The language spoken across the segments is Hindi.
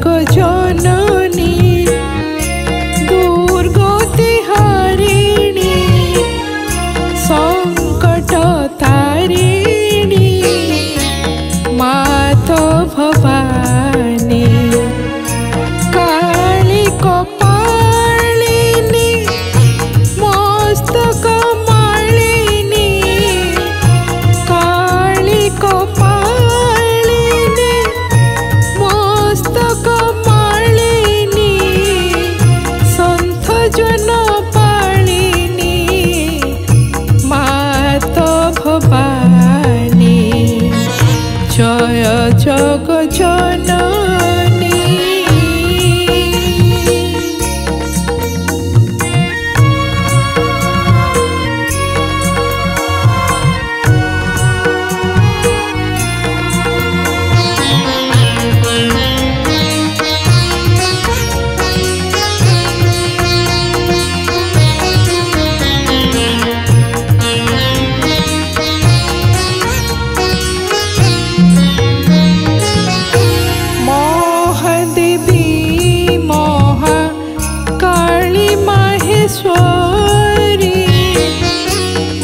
जग जननी दुर्गति हारिणी संकट तारिणी माता भवानी काली कपालिनी मस्तक मालिनी काली कपालिनी मस्तक मालिनी संथ जन पालिनी माता भवानी जय जग जननी।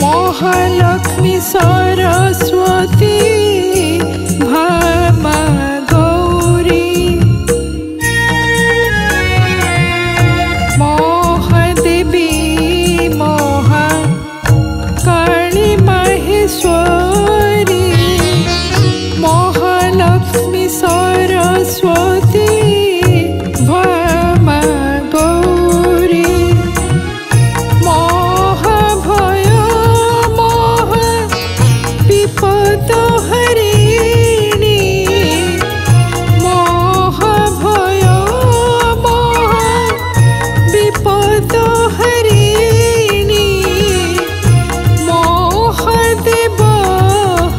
महालक्ष्मी सरस्वती भामा गौरी महादेवी महाकाली माहेश्वरी महालक्ष्मी सरस्वती भामा गौरी विपद हरिणी महाभय विपद हरिणी महादेव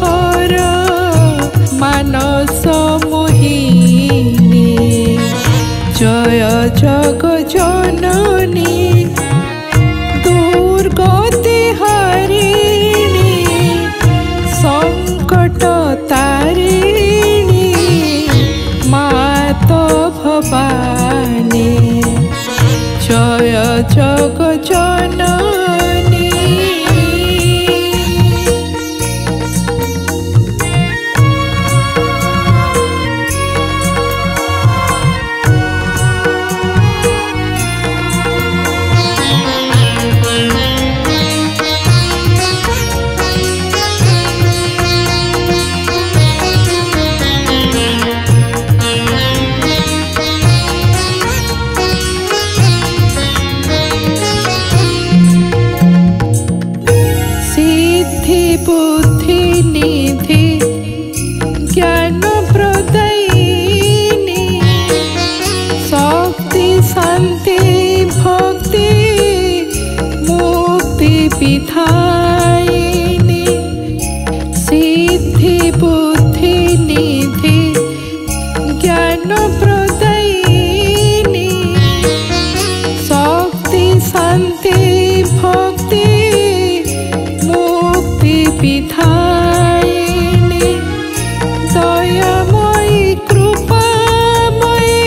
हर मानस मोहिनी जय जग जननी दुर्गति हरिणी संकट तारिणी माता भवानी जय जग जननी। बुद्धि निधि ज्ञान प्रदायिनी शक्ति शांति भक्ति मुक्ति विधायिनी सिद्धि बुद्धि निधि ज्ञान प्रदायिनी शक्ति शांति भक्ति विधायिनी दयामयी कृपामयी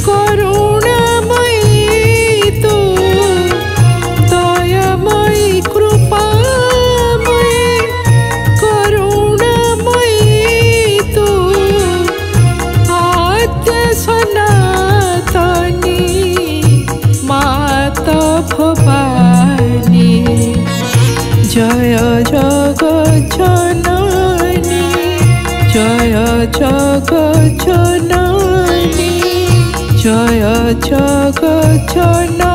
करुणामयी तू दयामयी कृपामयी करुणामयी तू आद्य सनातनी माता भवानी जय जग जननी जय जग जननी जय जग जननी।